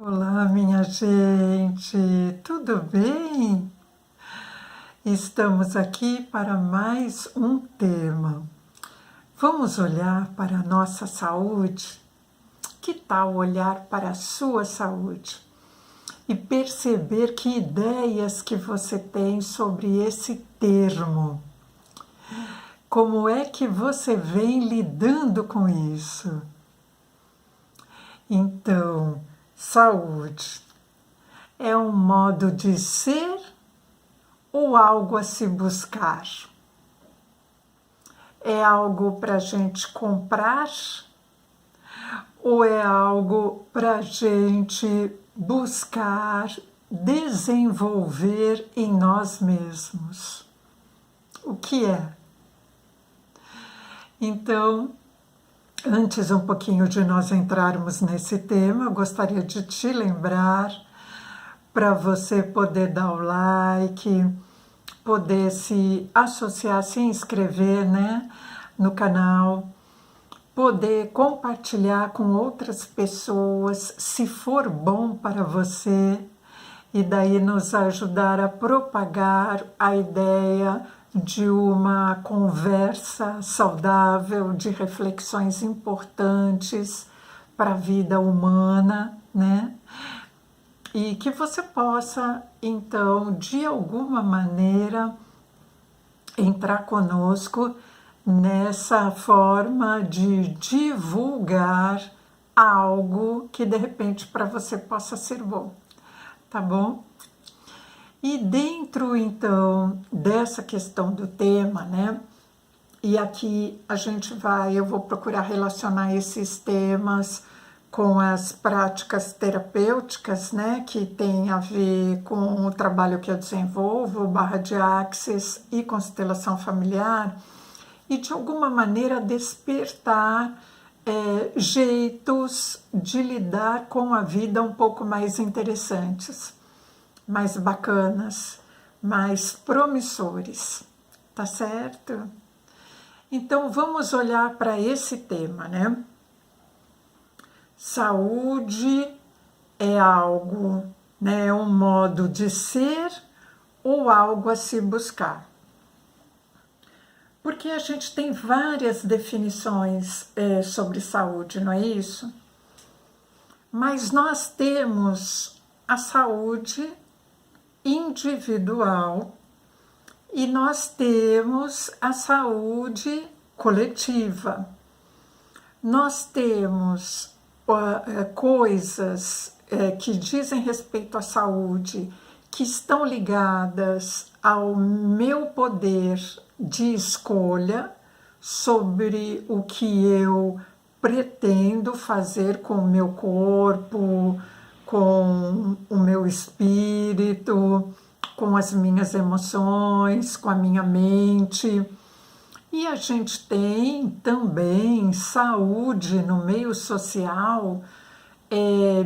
Olá, minha gente, tudo bem? Estamos aqui para mais um tema. Vamos olhar para a nossa saúde? Que tal olhar para a sua saúde e perceber que ideias que você tem sobre esse termo? Como é que você vem lidando com isso? Então, saúde é um modo de ser ou algo a se buscar? É algo para a gente comprar ou é algo para a gente buscar desenvolver em nós mesmos? O que é? Então, antes um pouquinho de nós entrarmos nesse tema, eu gostaria de te lembrar para você poder dar o like, poder se associar, se inscrever, né, no canal, poder compartilhar com outras pessoas, se for bom para você, e daí nos ajudar a propagar a ideia de uma conversa saudável, de reflexões importantes para a vida humana, né? E que você possa, então, de alguma maneira, entrar conosco nessa forma de divulgar algo que de repente para você possa ser bom, tá bom? E dentro então dessa questão do tema, né? E aqui eu vou procurar relacionar esses temas com as práticas terapêuticas, né, que tem a ver com o trabalho que eu desenvolvo, barra de Axis e constelação familiar, e de alguma maneira despertar jeitos de lidar com a vida um pouco mais interessantes, mais bacanas, mais promissores, tá certo? Então vamos olhar para esse tema, né? Saúde é algo, né, um modo de ser ou algo a se buscar? Porque a gente tem várias definições sobre saúde, não é isso? Mas nós temos a saúde individual e nós temos a saúde coletiva. Nós temos coisas que dizem respeito à saúde que estão ligadas ao meu poder de escolha sobre o que eu pretendo fazer com o meu corpo, com o meu espírito, com as minhas emoções, com a minha mente. E a gente tem também saúde no meio social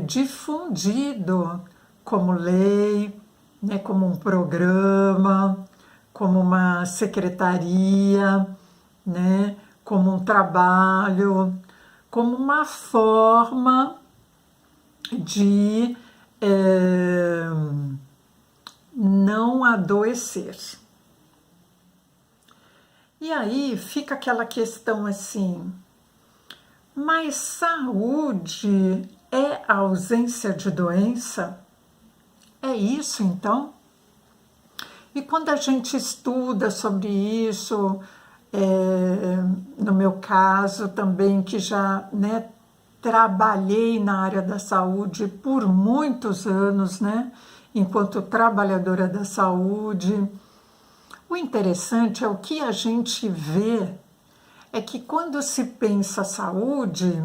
difundido como lei, né, como um programa, como uma secretaria, né, como um trabalho, como uma forma de não adoecer. E aí fica aquela questão assim, mas saúde é a ausência de doença? É isso então? E quando a gente estuda sobre isso, no meu caso também, que já, né, trabalhei na área da saúde por muitos anos, né, enquanto trabalhadora da saúde, o interessante é o que a gente vê é que quando se pensa saúde,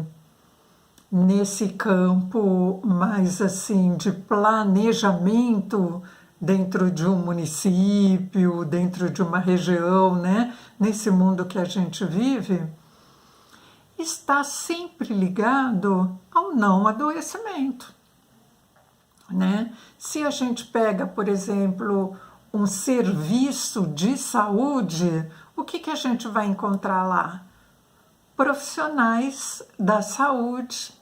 nesse campo mais assim de planejamento dentro de um município, dentro de uma região, né? Nesse mundo que a gente vive, está sempre ligado ao não adoecimento, né? Se a gente pega, por exemplo, um serviço de saúde, o que a gente vai encontrar lá? Profissionais da saúde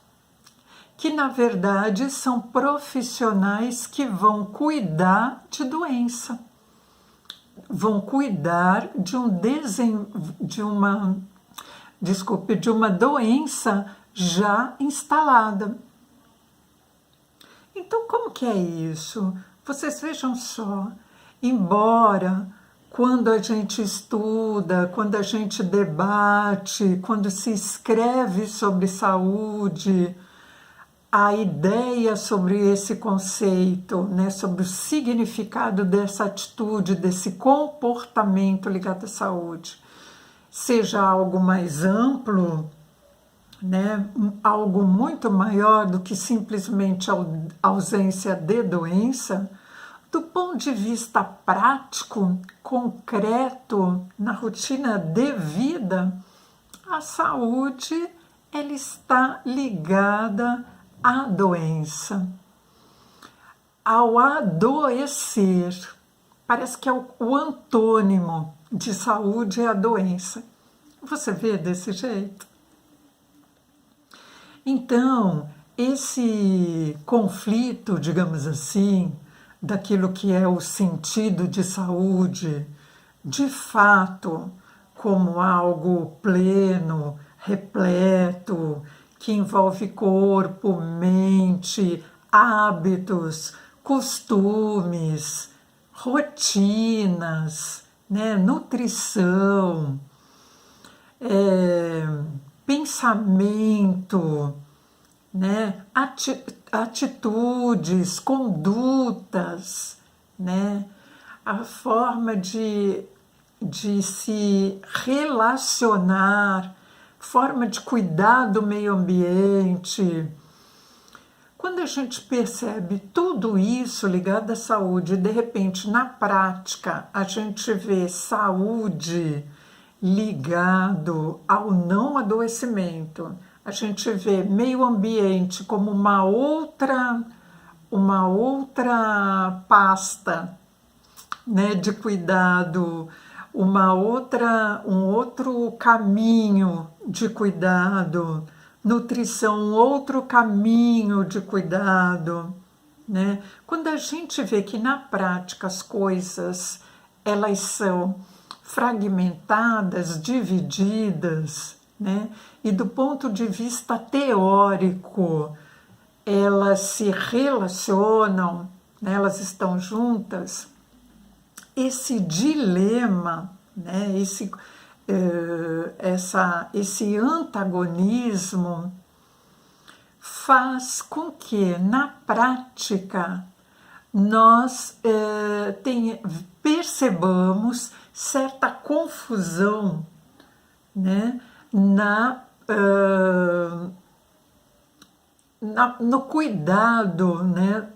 que na verdade são profissionais que vão cuidar de doença, vão cuidar de uma doença já instalada. Então, como que é isso? Vocês vejam só, embora quando a gente estuda, quando a gente debate, quando se escreve sobre saúde, a ideia sobre esse conceito, né, sobre o significado dessa atitude, desse comportamento ligado à saúde, seja algo mais amplo, né, algo muito maior do que simplesmente a ausência de doença, do ponto de vista prático, concreto, na rotina de vida, a saúde ela está ligada à doença, ao adoecer. Parece que é o antônimo de saúde é a doença. Você vê desse jeito? Então, esse conflito, digamos assim, daquilo que é o sentido de saúde, de fato, como algo pleno, repleto, que envolve corpo, mente, hábitos, costumes, rotinas, né, nutrição, pensamento, né, atitudes, condutas, né, a forma de se relacionar, forma de cuidar do meio ambiente. Quando a gente percebe tudo isso ligado à saúde, e de repente, na prática, a gente vê saúde ligado ao não adoecimento, a gente vê meio ambiente como uma outra pasta, né, de cuidado, um outro caminho de cuidado, nutrição, um outro caminho de cuidado, né? Quando a gente vê que na prática as coisas elas são fragmentadas, divididas, né? E do ponto de vista teórico elas se relacionam, né? Elas estão juntas, esse dilema, né? Esse antagonismo faz com que, na prática, nós percebamos certa confusão, né, no cuidado, né,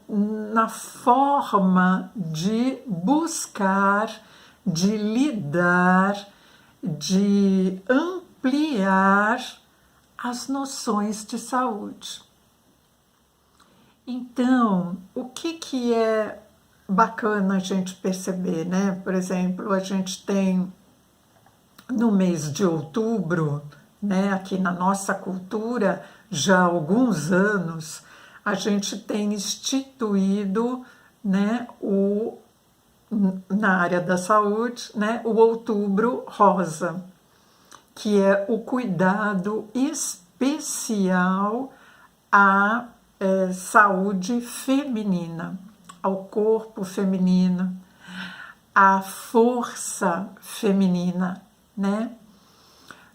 na forma de buscar, de lidar, de ampliar as noções de saúde. Então, o que é bacana a gente perceber, né? Por exemplo, a gente tem no mês de outubro, né, aqui na nossa cultura, já há alguns anos, a gente tem instituído, né, na área da saúde, né, o Outubro Rosa, que é o cuidado especial à saúde feminina, ao corpo feminino, à força feminina, né?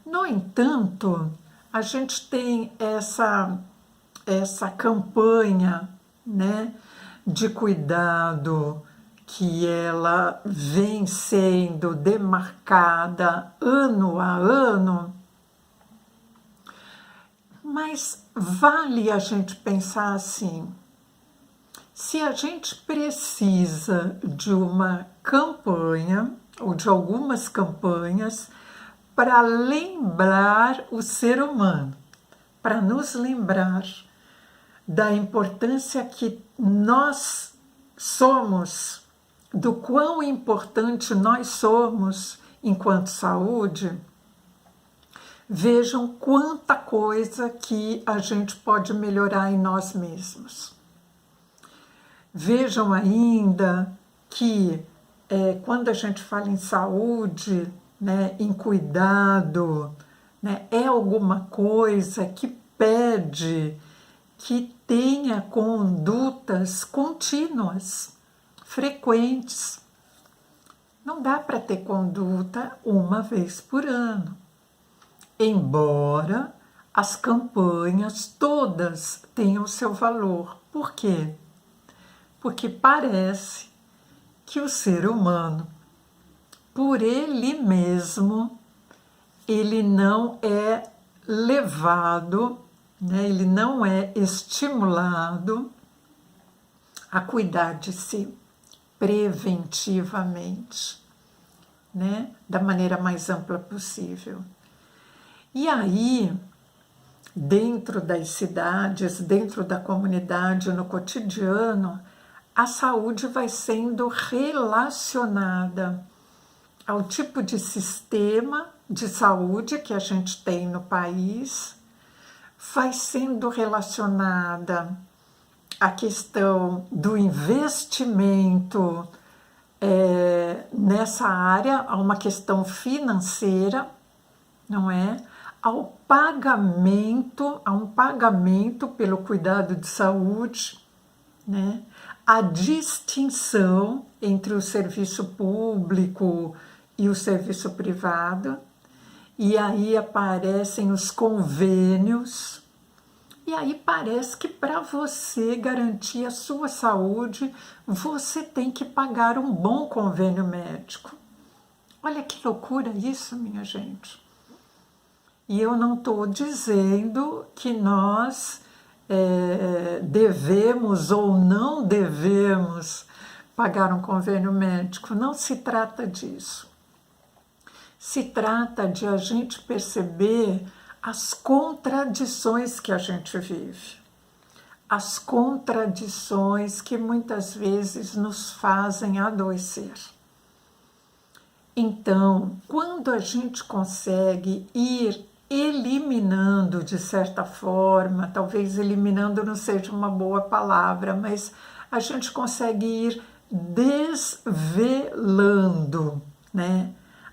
No entanto, a gente tem essa campanha, né, de cuidado que ela vem sendo demarcada ano a ano, mas vale a gente pensar assim, se a gente precisa de uma campanha ou de algumas campanhas para lembrar o ser humano, para nos lembrar da importância que nós somos, do quão importante nós somos enquanto saúde, Vejam quanta coisa que a gente pode melhorar em nós mesmos. Vejam ainda que quando a gente fala em saúde, né, em cuidado, né, é alguma coisa que pede que tenha condutas contínuas, frequentes. Não dá para ter conduta uma vez por ano. Embora as campanhas todas tenham seu valor. Por quê? Porque parece que o ser humano, por ele mesmo, ele não é levado, né? Ele não é estimulado a cuidar de si preventivamente, né? Da maneira mais ampla possível. E aí, dentro das cidades, dentro da comunidade, no cotidiano, a saúde vai sendo relacionada ao tipo de sistema de saúde que a gente tem no país, vai sendo relacionada à questão do investimento nessa área, a uma questão financeira, não é? A um pagamento pelo cuidado de saúde, né? A distinção entre o serviço público e o serviço privado, e aí aparecem os convênios, e aí parece que para você garantir a sua saúde, você tem que pagar um bom convênio médico. Olha que loucura isso, minha gente. E eu não estou dizendo que nós devemos ou não devemos pagar um convênio médico. Não se trata disso. Se trata de a gente perceber as contradições que a gente vive. As contradições que muitas vezes nos fazem adoecer. Então, quando a gente consegue ir eliminando de certa forma, talvez eliminando não seja uma boa palavra, mas a gente consegue ir desvelando, né?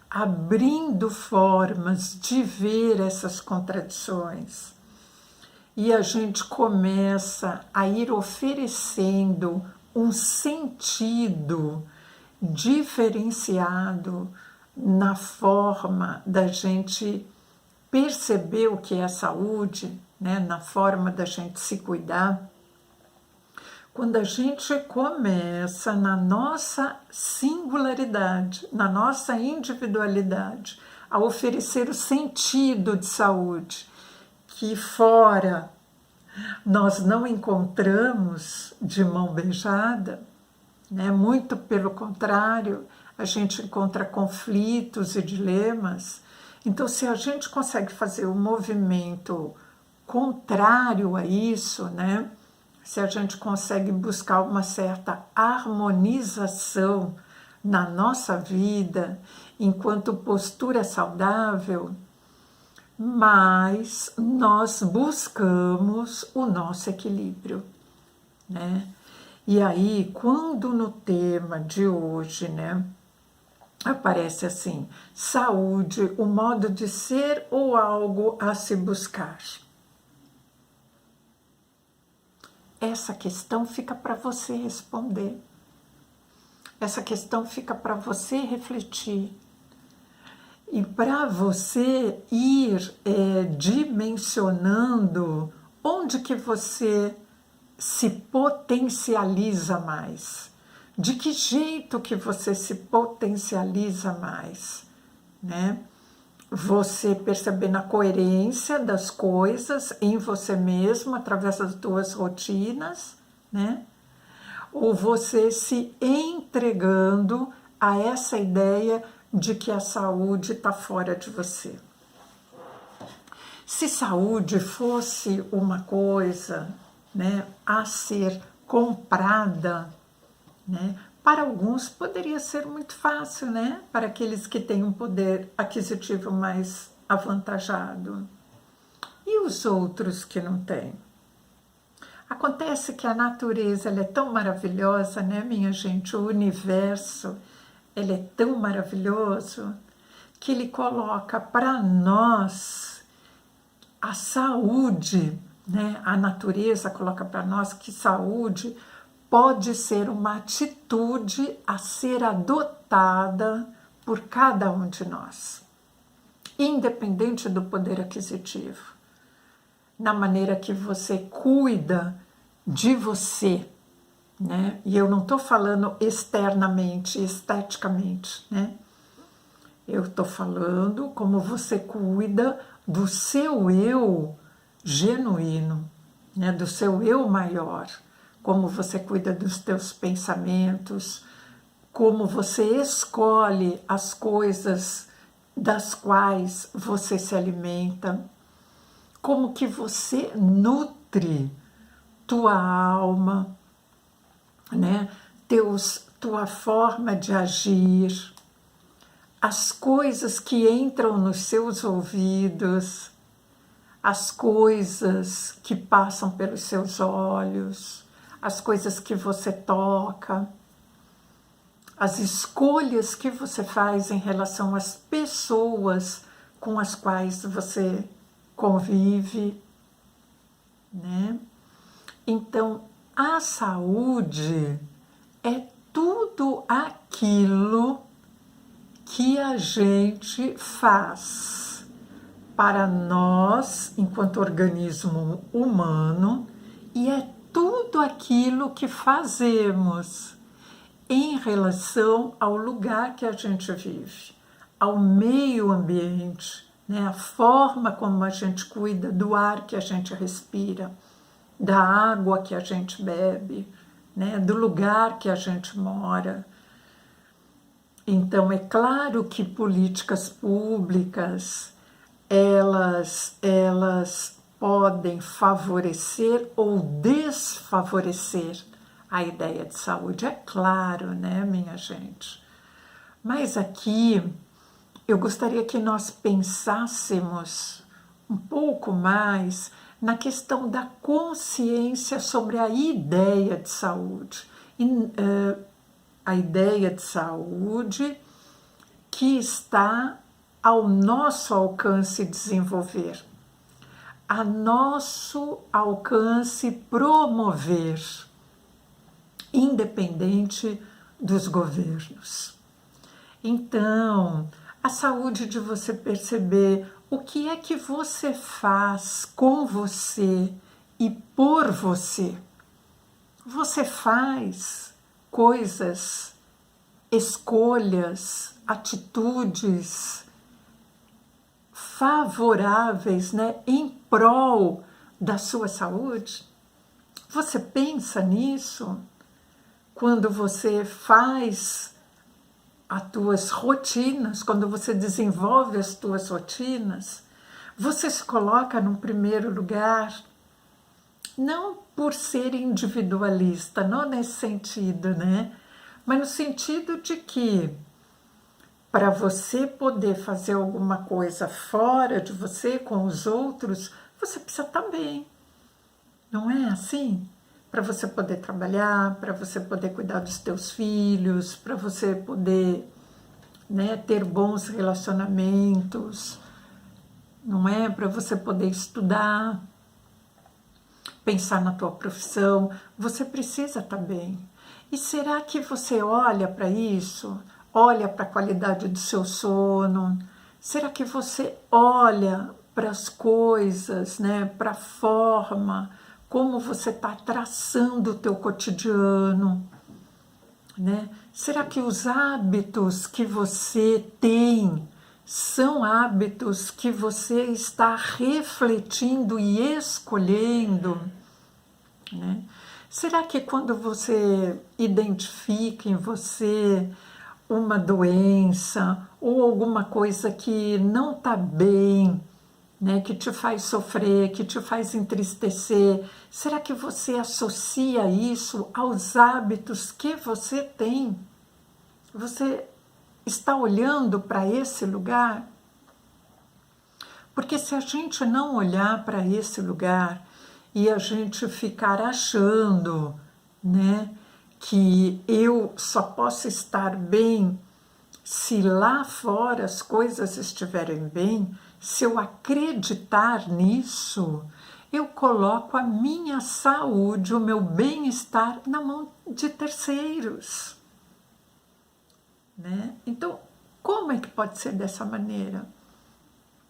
Abrindo formas de ver essas contradições. E a gente começa a ir oferecendo um sentido diferenciado na forma da gente perceber o que é saúde, né, na forma da gente se cuidar. Quando a gente começa na nossa singularidade, na nossa individualidade, a oferecer o sentido de saúde que fora nós não encontramos de mão beijada, né? Muito pelo contrário, a gente encontra conflitos e dilemas. Então, se a gente consegue fazer um movimento contrário a isso, né? Se a gente consegue buscar uma certa harmonização na nossa vida, enquanto postura saudável, mas nós buscamos o nosso equilíbrio, né? E aí, quando no tema de hoje, né, aparece assim, saúde, o modo de ser ou algo a se buscar? Essa questão fica para você responder. Essa questão fica para você refletir. E para você ir dimensionando onde que você se potencializa mais. De que jeito que você se potencializa mais, né? Você percebendo a coerência das coisas em você mesmo, através das suas rotinas, né? Ou você se entregando a essa ideia de que a saúde está fora de você. Se saúde fosse uma coisa, né, a ser comprada, né, para alguns poderia ser muito fácil, né, para aqueles que têm um poder aquisitivo mais avantajado. E os outros que não têm? Acontece que a natureza ela é tão maravilhosa, né, minha gente? O universo ele é tão maravilhoso que ele coloca para nós a saúde, né? A natureza coloca para nós que saúde pode ser uma atitude a ser adotada por cada um de nós, independente do poder aquisitivo, na maneira que você cuida de você, né? E eu não estou falando externamente, esteticamente, né? Eu estou falando como você cuida do seu eu genuíno, né? Do seu eu maior, como você cuida dos teus pensamentos, como você escolhe as coisas das quais você se alimenta, como que você nutre tua alma, né? Tua forma de agir, as coisas que entram nos seus ouvidos, as coisas que passam pelos seus olhos, as coisas que você toca, as escolhas que você faz em relação às pessoas com as quais você convive, né? Então, a saúde é tudo aquilo que a gente faz para nós, enquanto organismo humano, e é tudo aquilo que fazemos em relação ao lugar que a gente vive, ao meio ambiente, né? A forma como a gente cuida do ar que a gente respira, da água que a gente bebe, né? Do lugar que a gente mora. Então, é claro que políticas públicas, elas podem favorecer ou desfavorecer a ideia de saúde, é claro, né, minha gente? Mas aqui eu gostaria que nós pensássemos um pouco mais na questão da consciência sobre a ideia de saúde. A ideia de saúde que está ao nosso alcance desenvolver, a nosso alcance promover, independente dos governos. Então, a saúde de você perceber o que é que você faz com você e por você. Você faz coisas, escolhas, atitudes favoráveis, né, em prol da sua saúde? Você pensa nisso quando você faz as tuas rotinas, quando você desenvolve as tuas rotinas? Você se coloca num primeiro lugar, não por ser individualista, não nesse sentido, né? Mas no sentido de que para você poder fazer alguma coisa fora de você, com os outros, você precisa estar bem. Não é assim? Para você poder trabalhar, para você poder cuidar dos teus filhos, para você poder, né, ter bons relacionamentos, não é? Para você poder estudar, pensar na tua profissão, você precisa estar bem. E será que você olha para isso? Olha para a qualidade do seu sono? Será que você olha para as coisas, né? Para a forma como você está traçando o teu cotidiano, né? Será que os hábitos que você tem são hábitos que você está refletindo e escolhendo, né? Será que quando você identifica em você uma doença ou alguma coisa que não está bem, né, que te faz sofrer, que te faz entristecer, será que você associa isso aos hábitos que você tem? Você está olhando para esse lugar? Porque se a gente não olhar para esse lugar e a gente ficar achando, né, que eu só posso estar bem se lá fora as coisas estiverem bem, se eu acreditar nisso, eu coloco a minha saúde, o meu bem-estar na mão de terceiros, né? Então, como é que pode ser dessa maneira,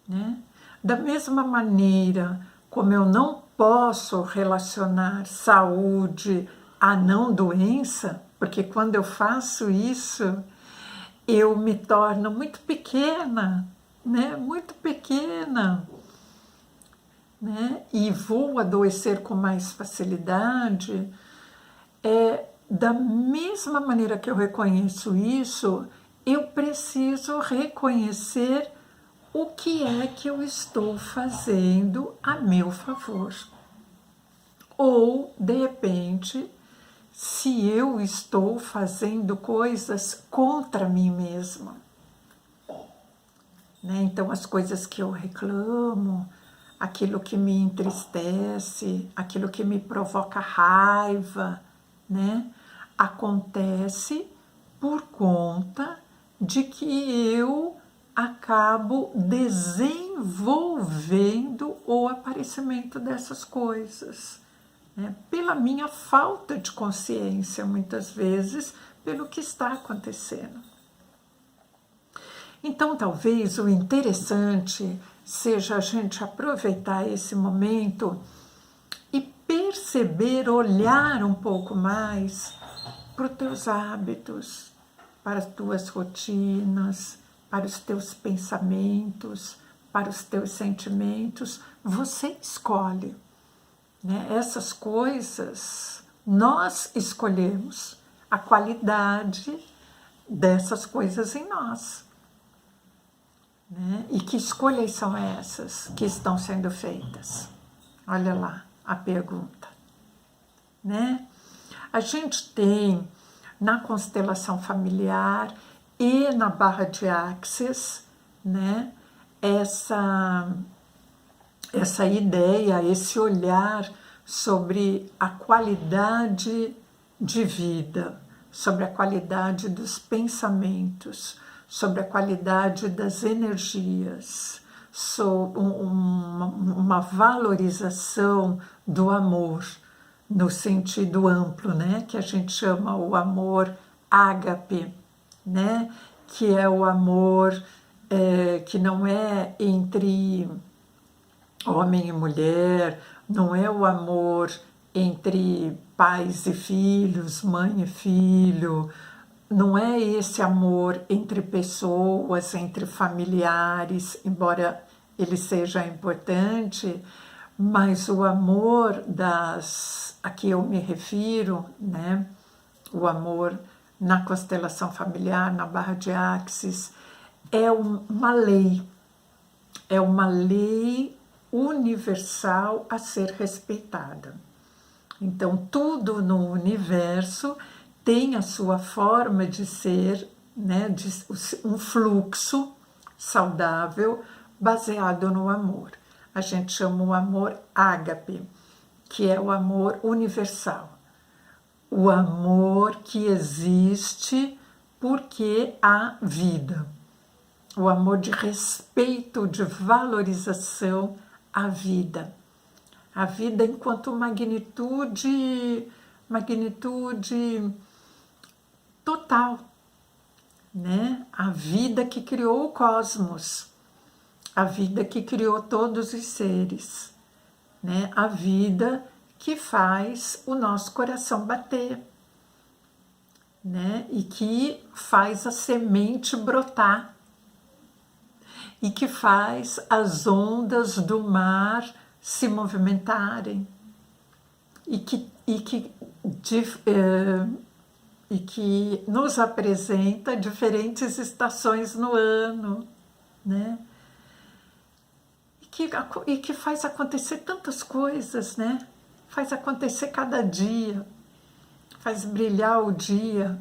né? Da mesma maneira como eu não posso relacionar saúde a não doença, porque quando eu faço isso, eu me torno muito pequena, né? Muito pequena, né? E vou adoecer com mais facilidade. Da mesma maneira que eu reconheço isso, eu preciso reconhecer o que é que eu estou fazendo a meu favor. Ou, de repente, se eu estou fazendo coisas contra mim mesma, né? Então, as coisas que eu reclamo, aquilo que me entristece, aquilo que me provoca raiva, né? Acontece por conta de que eu acabo desenvolvendo o aparecimento dessas coisas, né? Pela minha falta de consciência, muitas vezes, pelo que está acontecendo. Então, talvez o interessante seja a gente aproveitar esse momento e perceber, olhar um pouco mais para os teus hábitos, para as tuas rotinas, para os teus pensamentos, para os teus sentimentos. Você escolhe, né? Essas coisas nós escolhemos a qualidade dessas coisas em nós, né? E que escolhas são essas que estão sendo feitas? Olha lá a pergunta, né? A gente tem na constelação familiar e na barra de Axis, né, essa ideia, esse olhar sobre a qualidade de vida, sobre a qualidade dos pensamentos, sobre a qualidade das energias, sobre uma valorização do amor, no sentido amplo, né, que a gente chama o amor ágape, né, que é o amor que não é entre homem e mulher, não é o amor entre pais e filhos, mãe e filho, não é esse amor entre pessoas, entre familiares, embora ele seja importante, mas o amor a que eu me refiro, né? O amor na constelação familiar, na barra de Axis, é uma lei universal a ser respeitada. Então, tudo no universo tem a sua forma de ser, né, um fluxo saudável baseado no amor. A gente chama o amor ágape, que é o amor universal. O amor que existe porque há vida. O amor de respeito, de valorização à vida. A vida enquanto magnitude total, né? A vida que criou o cosmos, a vida que criou todos os seres, né? A vida que faz o nosso coração bater, né? E que faz a semente brotar, e que faz as ondas do mar se movimentarem, e que nos apresenta diferentes estações no ano, né? E que faz acontecer tantas coisas, né? Faz acontecer cada dia, faz brilhar o dia,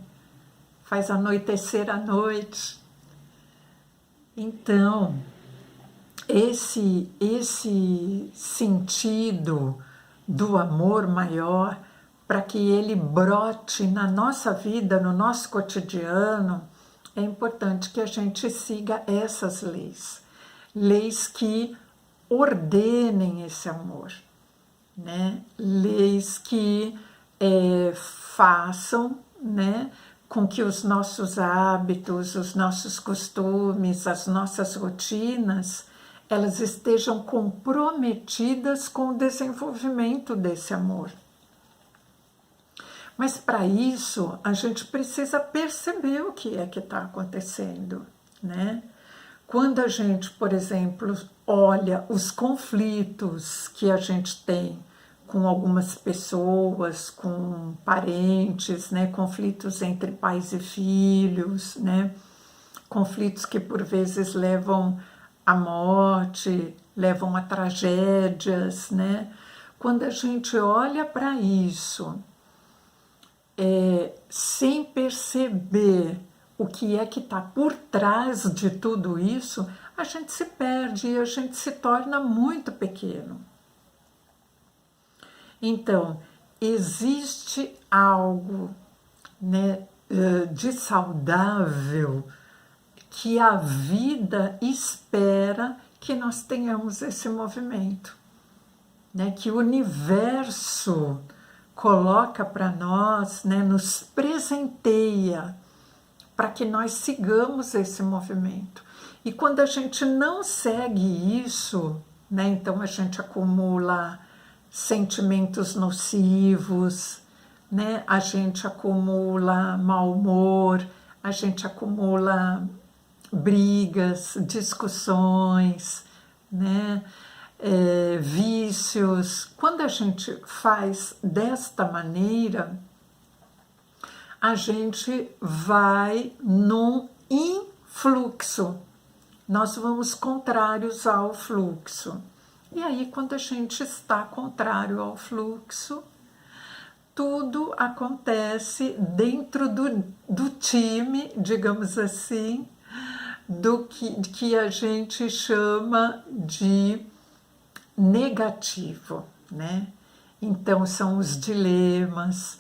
faz anoitecer a noite. Então, esse sentido do amor maior, para que ele brote na nossa vida, no nosso cotidiano, é importante que a gente siga essas leis. Leis que ordenem esse amor, né? Leis que façam, né, com que os nossos hábitos, os nossos costumes, as nossas rotinas, elas estejam comprometidas com o desenvolvimento desse amor. Mas para isso, a gente precisa perceber o que é que está acontecendo, né? Quando a gente, por exemplo, olha os conflitos que a gente tem com algumas pessoas, com parentes, né? Conflitos entre pais e filhos, né? Conflitos que por vezes levam à morte, levam a tragédias, né? Quando a gente olha para isso, sem perceber o que é que está por trás de tudo isso, a gente se perde e a gente se torna muito pequeno. Então, existe algo, né, de saudável que a vida espera que nós tenhamos esse movimento, né, que o universo coloca para nós, né, nos presenteia para que nós sigamos esse movimento. E quando a gente não segue isso, né, então a gente acumula sentimentos nocivos, né, a gente acumula mau humor, a gente acumula brigas, discussões, né, vícios. Quando a gente faz desta maneira, a gente vai num influxo. Nós vamos contrários ao fluxo. E aí, quando a gente está contrário ao fluxo, tudo acontece dentro do time, digamos assim, do que a gente chama de negativo, né? Então, são os dilemas,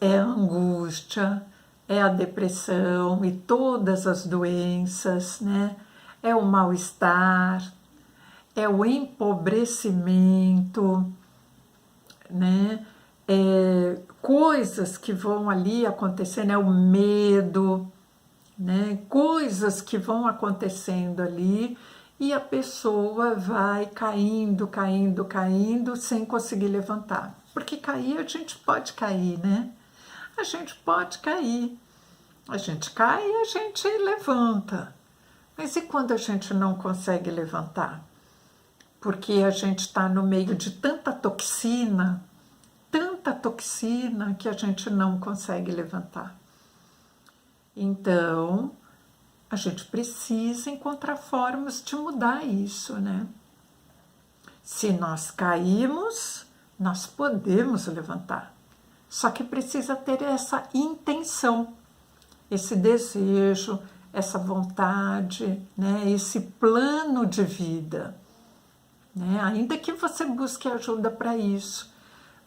é a angústia, é a depressão e todas as doenças, né? É o mal-estar, é o empobrecimento, né? Coisas que vão ali acontecendo, é o medo, né? Coisas que vão acontecendo ali e a pessoa vai caindo, caindo, caindo sem conseguir levantar. Porque cair, a gente pode cair, né? A gente pode cair. A gente cai e a gente levanta. Mas e quando a gente não consegue levantar? Porque a gente está no meio de tanta toxina que a gente não consegue levantar. Então, a gente precisa encontrar formas de mudar isso, né? Se nós caímos, nós podemos levantar. Só que precisa ter essa intenção, esse desejo, essa vontade, né? Esse plano de vida, né? Ainda que você busque ajuda para isso,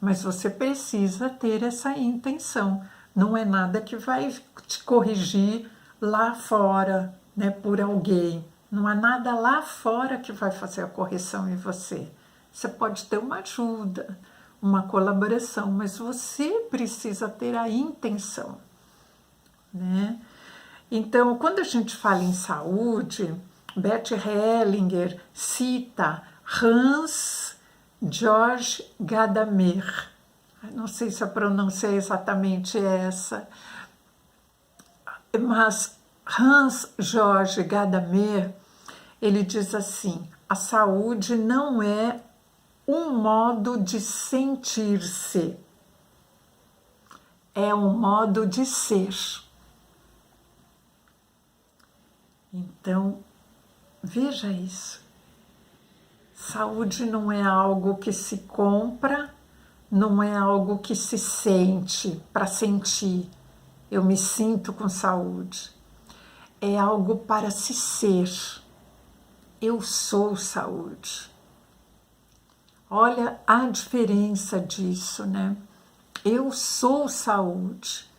mas você precisa ter essa intenção. Não é nada que vai te corrigir lá fora, né, por alguém. Não há nada lá fora que vai fazer a correção em você. Você pode ter uma ajuda, uma colaboração, mas você precisa ter a intenção, né? Então, quando a gente fala em saúde, Bert Hellinger cita Hans Georg Gadamer. Não sei se a pronúncia é exatamente essa, mas Hans Georg Gadamer, ele diz assim: a saúde não é um modo de sentir-se, é um modo de ser. Então, veja isso. Saúde não é algo que se compra, não é algo que se sente para sentir. Eu me sinto com saúde. É algo para se ser. eu sou saúde. Olha a diferença disso, né? Eu sou saúde.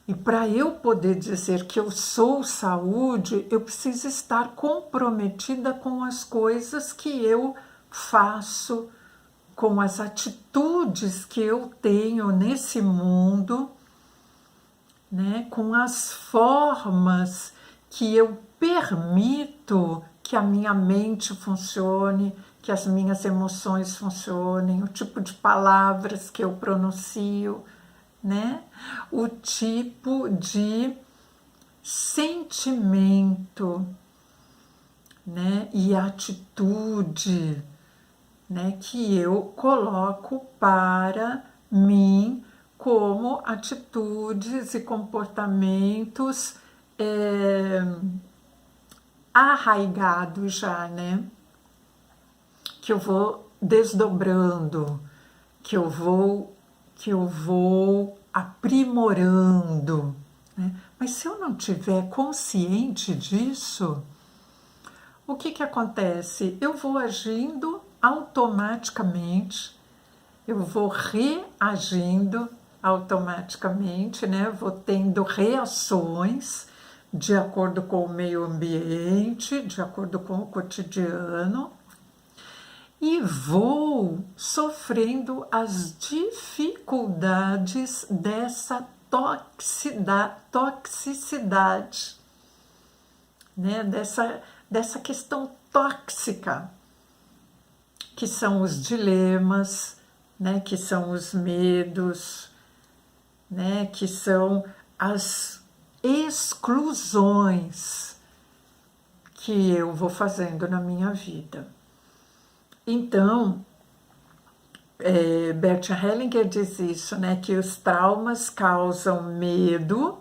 E para eu poder dizer que eu sou saúde, eu preciso estar comprometida com as coisas que eu faço, com as atitudes que eu tenho nesse mundo, né? Com as formas que eu permito que a minha mente funcione, que as minhas emoções funcionem, o tipo de palavras que eu pronuncio, né? O tipo de sentimento, né? E atitude, né? Que eu coloco para mim como atitudes e comportamentos arraigados já, né? Que eu vou desdobrando, que eu vou aprimorando, né? Mas se eu não tiver consciente disso, o que acontece? Eu vou agindo automaticamente, eu vou reagindo automaticamente, né? Vou tendo reações de acordo com o meio ambiente, de acordo com o cotidiano, e vou sofrendo as dificuldades dessa toxicidade, né? Dessa questão tóxica, que são os dilemas, né? Que são os medos, né? Que são as exclusões que eu vou fazendo na minha vida. Então, Bert Hellinger diz isso, né? Que os traumas causam medo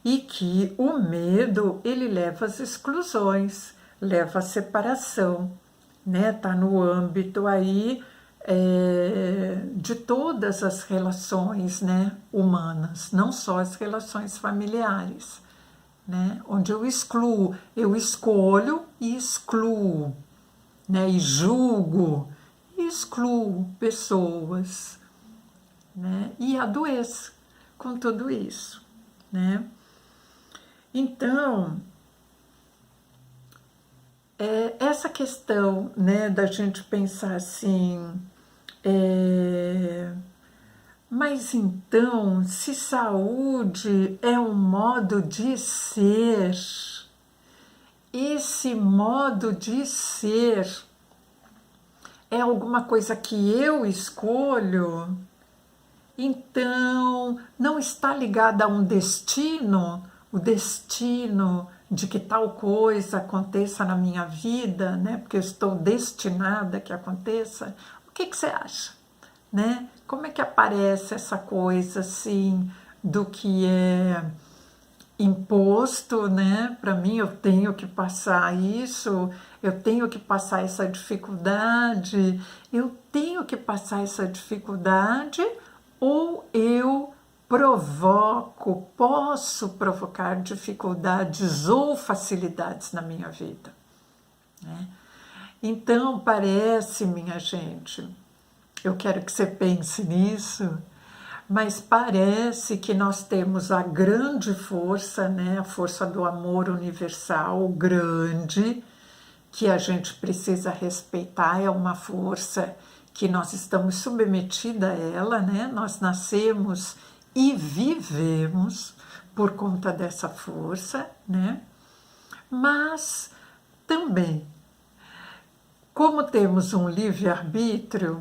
e que o medo ele leva às exclusões, leva à separação, né? Tá no âmbito aí de todas as relações, né, humanas, não só as relações familiares, né? Onde eu excluo, eu escolho e excluo, né? E julgo, e excluo pessoas, né? E adoeço com tudo isso, né? Então, essa questão, né, da gente pensar assim, mas então, se saúde é um modo de ser, esse modo de ser é alguma coisa que eu escolho, então não está ligada a um destino, o destino de que tal coisa aconteça na minha vida, né? Porque eu estou destinada a que aconteça. O que você acha, né? Como é que aparece essa coisa assim do que é imposto, né? Para mim, eu tenho que passar isso, eu tenho que passar essa dificuldade, eu tenho que passar essa dificuldade, ou eu provoco, posso provocar dificuldades ou facilidades na minha vida, né? Então, parece, minha gente, eu quero que você pense nisso, mas parece que nós temos a grande força, né? A força do amor universal, grande, que a gente precisa respeitar, é uma força que nós estamos submetidos a ela, né? Nós nascemos e vivemos por conta dessa força, né? Mas também, como temos um livre-arbítrio,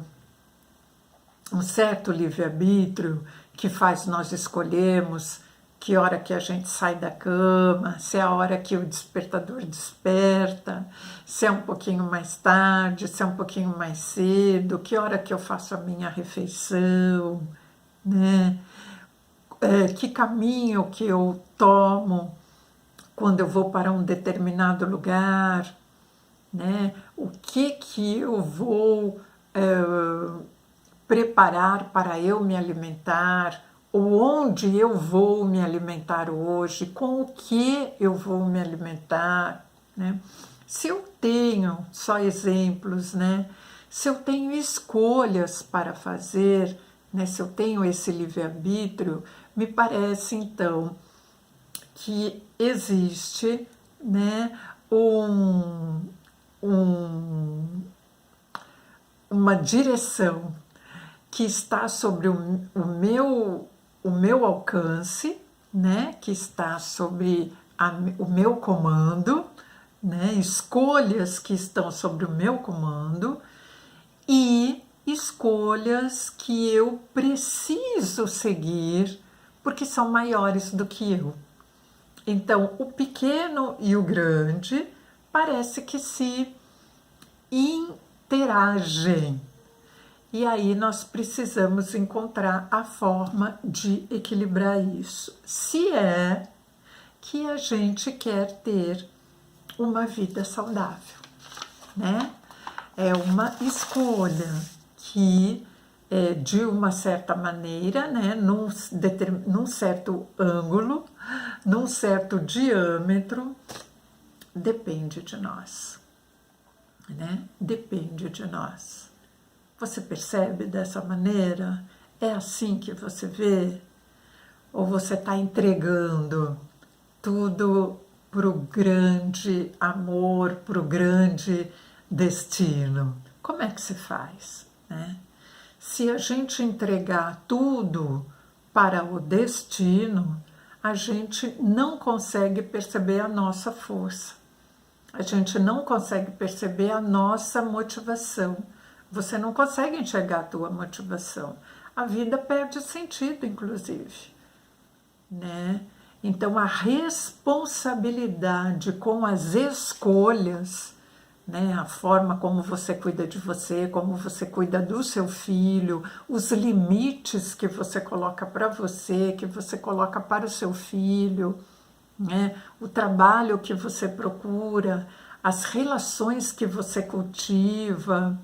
um certo livre-arbítrio que faz nós escolhermos que hora que a gente sai da cama, se é a hora que o despertador desperta, se é um pouquinho mais tarde, se é um pouquinho mais cedo, que hora que eu faço a minha refeição, né? Que caminho que eu tomo quando eu vou para um determinado lugar, né? O que eu vou preparar para eu me alimentar, ou onde eu vou me alimentar hoje, com o que eu vou me alimentar, né? Se eu tenho, só exemplos, né? Se eu tenho escolhas para fazer, né? Se eu tenho esse livre-arbítrio, me parece então que existe, né, uma direção que está sobre o meu alcance, né, que está sobre o meu comando, né, escolhas que estão sobre o meu comando e escolhas que eu preciso seguir porque são maiores do que eu. Então, o pequeno e o grande parece que se interagem. E aí nós precisamos encontrar a forma de equilibrar isso. Se é que a gente quer ter uma vida saudável, né? É uma escolha que, de uma certa maneira, né, num certo ângulo, num certo diâmetro, depende de nós, né? Depende de nós. Você percebe dessa maneira? É assim que você vê? Ou você está entregando tudo para o grande amor, para o grande destino? Como é que se faz, né? Se a gente entregar tudo para o destino, a gente não consegue perceber a nossa força. A gente não consegue perceber a nossa motivação. Você não consegue enxergar a tua motivação. A vida perde sentido, inclusive, né? Então, a responsabilidade com as escolhas, né? A forma como você cuida de você, como você cuida do seu filho, os limites que você coloca para você, que você coloca para o seu filho, né? O trabalho que você procura, as relações que você cultiva,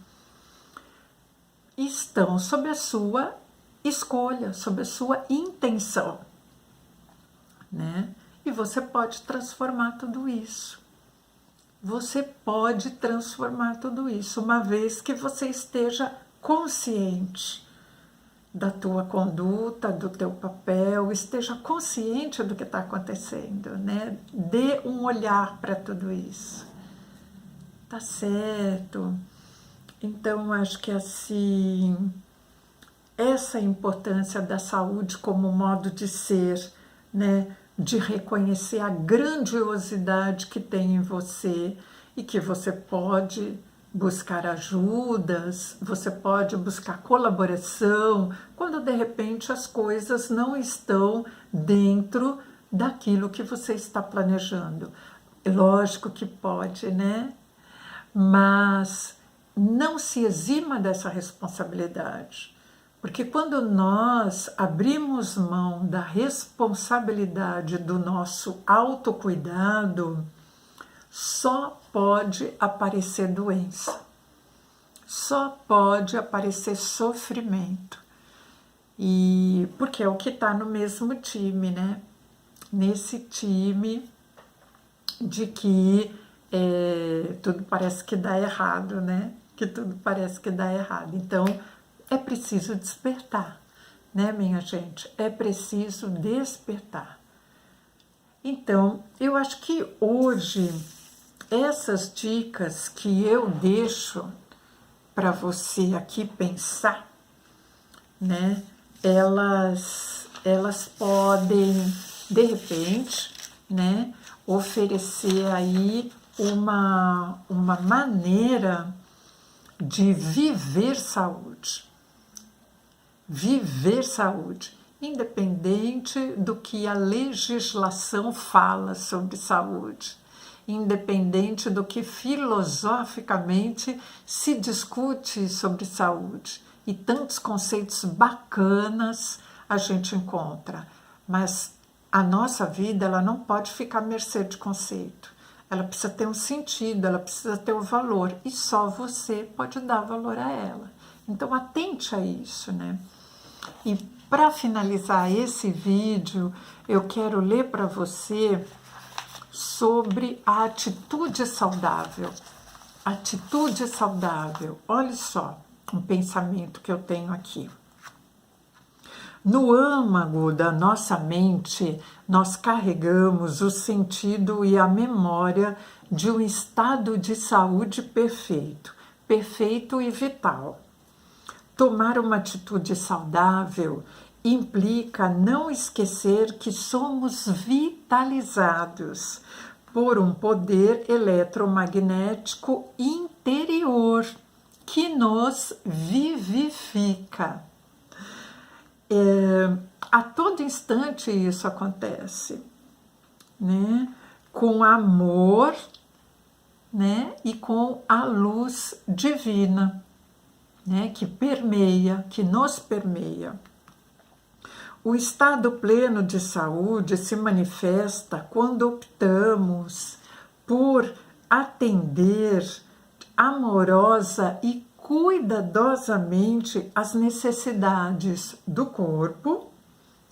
estão sob a sua escolha, sob a sua intenção, né? E você pode transformar tudo isso. Você pode transformar tudo isso, uma vez que você esteja consciente da tua conduta, do teu papel, esteja consciente do que está acontecendo, né? Dê um olhar para tudo isso. Tá certo? Então, acho que assim, essa importância da saúde como modo de ser, né? De reconhecer a grandiosidade que tem em você e que você pode buscar ajudas, você pode buscar colaboração, quando de repente as coisas não estão dentro daquilo que você está planejando. Lógico que pode, né? Mas não se exima dessa responsabilidade, porque quando nós abrimos mão da responsabilidade do nosso autocuidado, só pode aparecer doença, só pode aparecer sofrimento. E porque é o que está no mesmo time, né? Nesse time de que tudo parece que dá errado, né? Que tudo parece que dá errado. Então, é preciso despertar, né, minha gente? É preciso despertar. Então, eu acho que hoje essas dicas que eu deixo para você aqui pensar, né, elas podem, de repente, né, oferecer aí uma maneira de viver saúde. Viver saúde, independente do que a legislação fala sobre saúde, independente do que filosoficamente se discute sobre saúde. E tantos conceitos bacanas a gente encontra, mas a nossa vida ela não pode ficar à mercê de conceito. Ela precisa ter um sentido, ela precisa ter um valor, e só você pode dar valor a ela. Então atente a isso, né? E para finalizar esse vídeo, eu quero ler para você sobre a atitude saudável. Atitude saudável. Olha só um pensamento que eu tenho aqui. No âmago da nossa mente, nós carregamos o sentido e a memória de um estado de saúde perfeito, perfeito e vital. Tomar uma atitude saudável implica não esquecer que somos vitalizados por um poder eletromagnético interior que nos vivifica. A todo instante isso acontece, né? Com amor, né? E com a luz divina, né? Que permeia, que nos permeia. O estado pleno de saúde se manifesta quando optamos por atender amorosa e cuidadosamente as necessidades do corpo,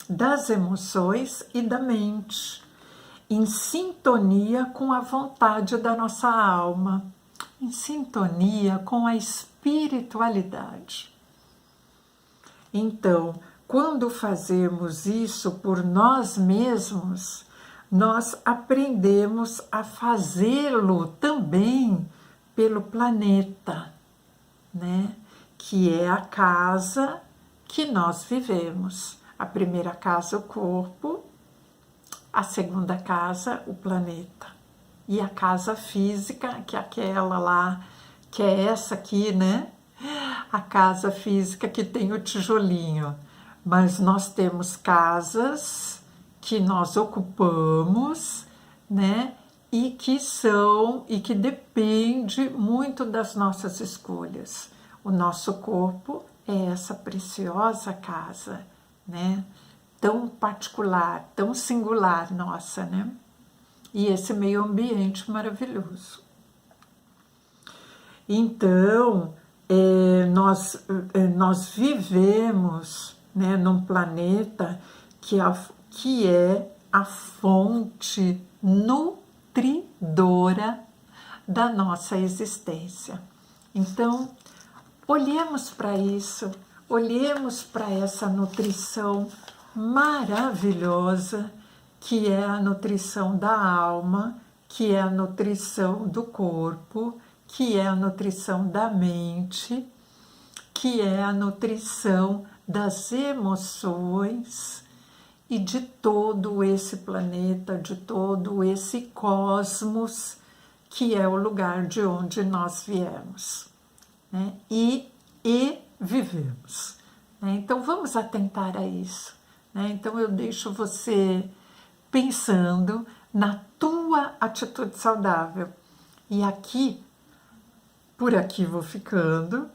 das emoções e da mente, em sintonia com a vontade da nossa alma, em sintonia com a espiritualidade. Então, quando fazemos isso por nós mesmos, nós aprendemos a fazê-lo também pelo planeta, né? Que é a casa que nós vivemos. A primeira casa, o corpo, a segunda casa, o planeta. E a casa física, que é aquela lá, que é essa aqui, né? A casa física que tem o tijolinho. Mas nós temos casas que nós ocupamos, né? E que depende muito das nossas escolhas. O nosso corpo é essa preciosa casa, né? Tão particular, tão singular nossa, né? E esse meio ambiente maravilhoso. Então, nós vivemos, né, num planeta que é a fonte nutridora da nossa existência. Então, olhemos para isso, olhemos para essa nutrição maravilhosa, que é a nutrição da alma, que é a nutrição do corpo, que é a nutrição da mente, que é a nutrição das emoções e de todo esse planeta, de todo esse cosmos, que é o lugar de onde nós viemos, né? E vivemos, né? Então vamos atentar a isso, né? Então eu deixo você pensando na tua atitude saudável. E por aqui vou ficando,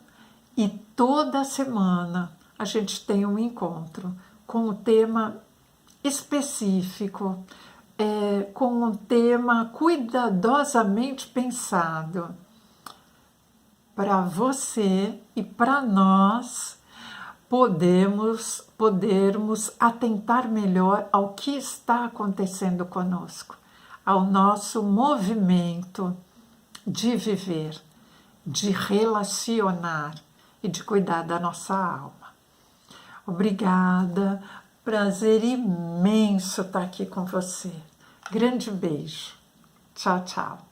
e toda semana a gente tem um encontro com um tema específico, com um tema cuidadosamente pensado para você e para nós podermos atentar melhor ao que está acontecendo conosco, ao nosso movimento de viver, de relacionar e de cuidar da nossa alma. Obrigada, prazer imenso estar aqui com você. Grande beijo. Tchau, tchau.